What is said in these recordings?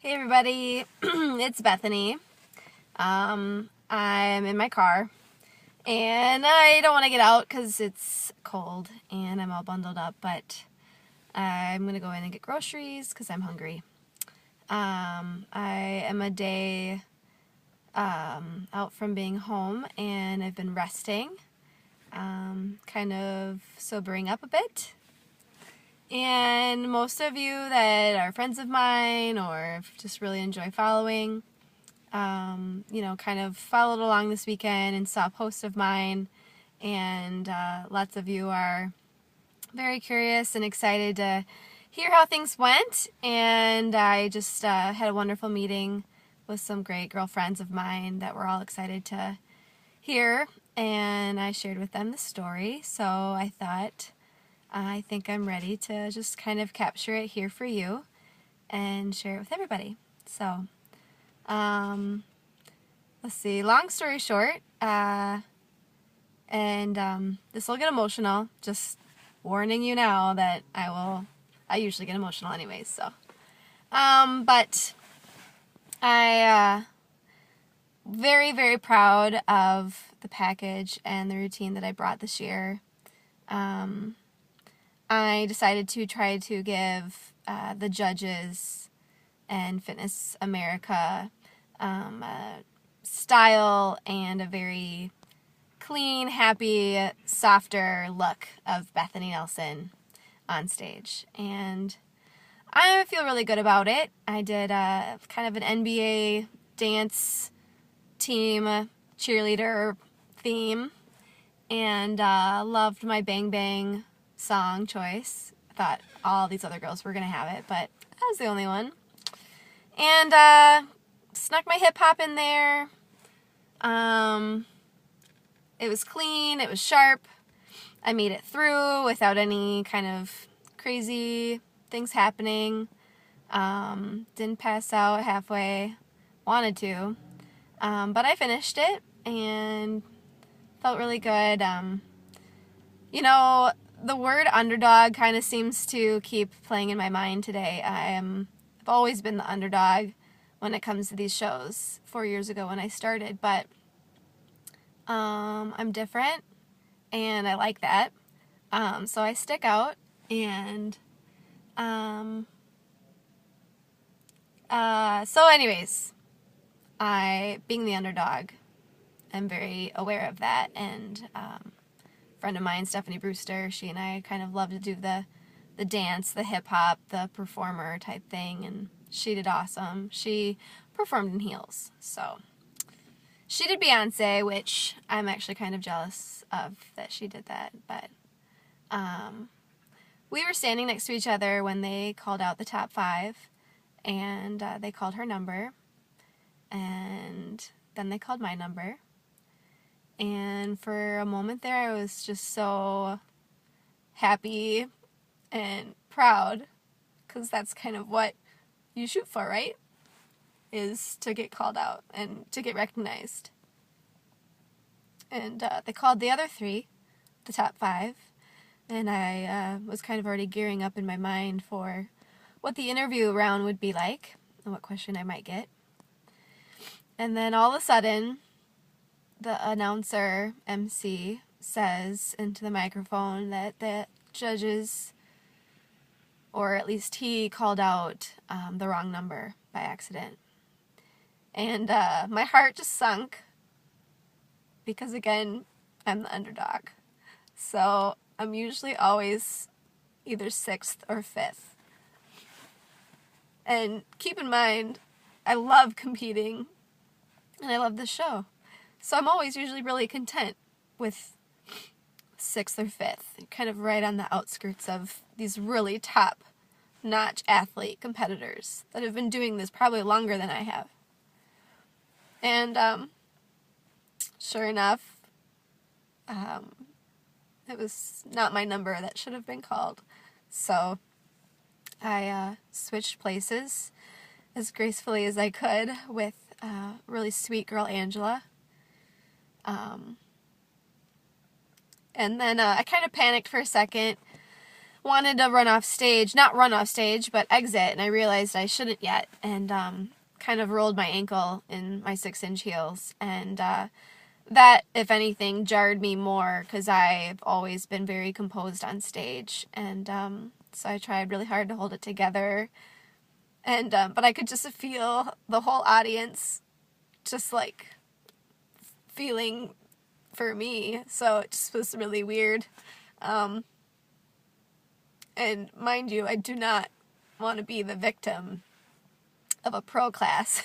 Hey everybody, it's Bethany. I'm in my car and I don't want to get out because it's cold and I'm all bundled up, but I'm going to go in and get groceries because I'm hungry. I am a day out from being home and I've been resting, kind of sobering up a bit. And most of you that are friends of mine or just really enjoy following, kind of followed along this weekend and saw a post of mine. And lots of you are very curious and excited to hear how things went. And I just had a wonderful meeting with some great girlfriends of mine that were all excited to hear. And I shared with them the story. So I thought, I think I'm ready to just kind of capture it here for you and share it with everybody. So, let's see, long story short, this will get emotional, just warning you now that I usually get emotional anyways, so, but I, very, very proud of the package and the routine that I brought this year. I decided to try to give the judges and Fitness America a style and a very clean, happy, softer look of Bethany Nelson on stage. And I feel really good about it. I did kind of an NBA dance team cheerleader theme and loved my Bang Bang song choice. I thought all these other girls were going to have it, but I was the only one. And snuck my hip hop in there. It was clean, it was sharp. I made it through without any kind of crazy things happening. Didn't pass out halfway. Wanted to. But I finished it and felt really good. The word underdog kind of seems to keep playing in my mind today. I've always been the underdog when it comes to these shows. 4 years ago when I started, but I'm different and I like that. So I stick out and so anyways, being the underdog, I'm very aware of that, and friend of mine, Stephanie Brewster, she and I kind of love to do the dance, the hip-hop, the performer type thing, and she did awesome. She performed in heels, so she did Beyonce, which I'm actually kind of jealous of that she did that, but we were standing next to each other when they called out the top 5, and they called her number, and then they called my number. And for a moment there, I was just so happy and proud, because that's kind of what you shoot for, right? Is to get called out and to get recognized. And they called the other 3, the top 5, and I was kind of already gearing up in my mind for what the interview round would be like and what question I might get. And then all of a sudden, the announcer, MC, says into the microphone that the judges, or at least he, called out the wrong number by accident. And my heart just sunk because, again, I'm the underdog. So I'm usually always either 6th or 5th. And keep in mind, I love competing and I love this show. So I'm always usually really content with 6th or 5th, kind of right on the outskirts of these really top-notch athlete competitors that have been doing this probably longer than I have. And sure enough, it was not my number that should have been called. So I switched places as gracefully as I could with really sweet girl Angela. And then I kind of panicked for a second wanted to run off stage, not run off stage, but exit, and I realized I shouldn't yet, and kind of rolled my ankle in my 6-inch heels, and that, if anything, jarred me more, because I've always been very composed on stage, and so I tried really hard to hold it together, and but I could just feel the whole audience just like feeling for me, so it just was really weird. And mind you, I do not want to be the victim of a pro class.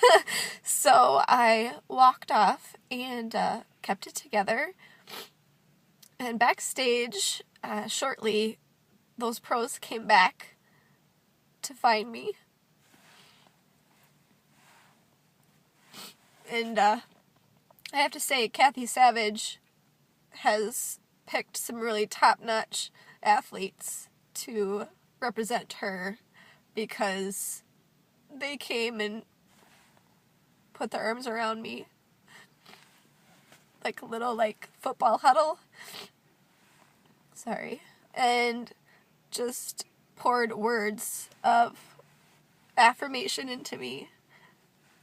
So I walked off and kept it together. And backstage, shortly, those pros came back to find me. And I have to say, Kathy Savage has picked some really top-notch athletes to represent her, because they came and put their arms around me like a little football huddle. Sorry. And just poured words of affirmation into me.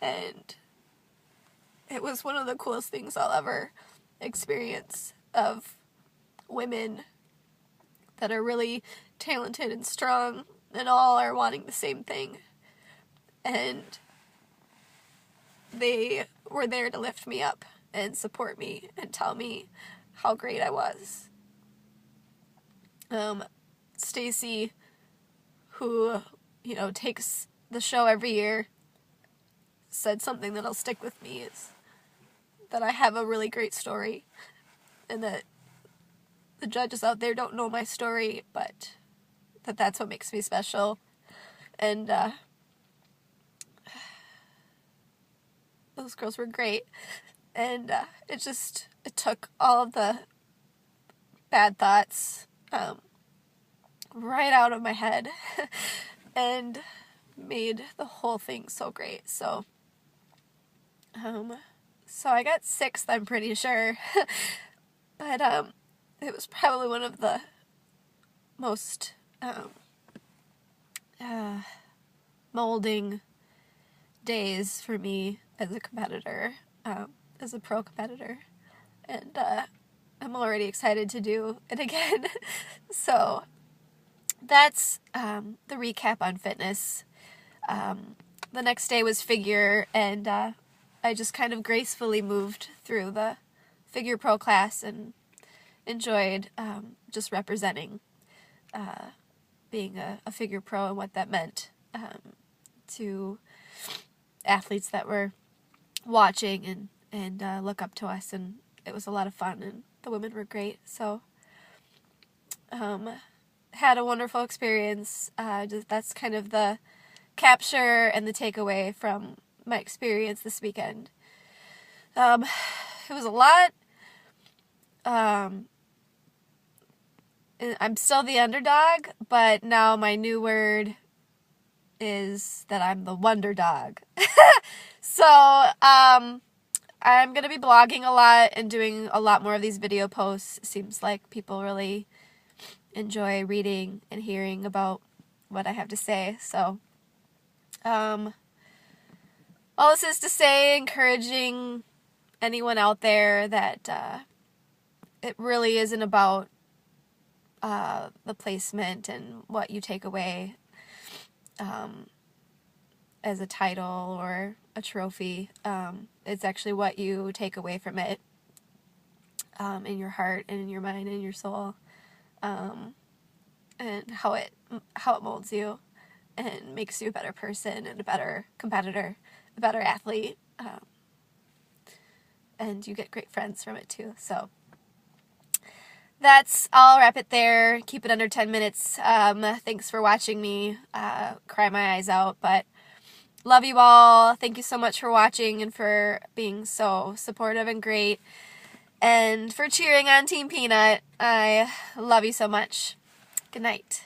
And it was one of the coolest things I'll ever experience, of women that are really talented and strong and all are wanting the same thing. And they were there to lift me up and support me and tell me how great I was. Stacy, who, takes the show every year, said something that'll stick with me, is that I have a really great story, and that the judges out there don't know my story, but that's what makes me special. And those girls were great, and it took all of the bad thoughts right out of my head and made the whole thing so great. So I got 6th, I'm pretty sure. But it was probably one of the most molding days for me as a competitor, as a pro competitor. And I'm already excited to do it again. So that's the recap on fitness. The next day was figure, and I just kind of gracefully moved through the figure pro class and enjoyed just representing being a figure pro and what that meant to athletes that were watching and look up to us, and it was a lot of fun, and the women were great. So had a wonderful experience. That's kind of the capture and the takeaway from my experience this weekend. It was a lot. I'm still the underdog, but now my new word is that I'm the Wonder Dog. So, I'm going to be blogging a lot and doing a lot more of these video posts. It seems like people really enjoy reading and hearing about what I have to say. So, all this is to say, encouraging anyone out there that it really isn't about the placement and what you take away as a title or a trophy. It's actually what you take away from it in your heart and in your mind and in your soul, and how it molds you and makes you a better person and a better competitor, a better athlete, and you get great friends from it too. So I'll wrap it there. Keep it under 10 minutes. Thanks for watching me cry my eyes out, but love you all. Thank you so much for watching and for being so supportive and great, and for cheering on Team Peanut. I love you so much. Good night.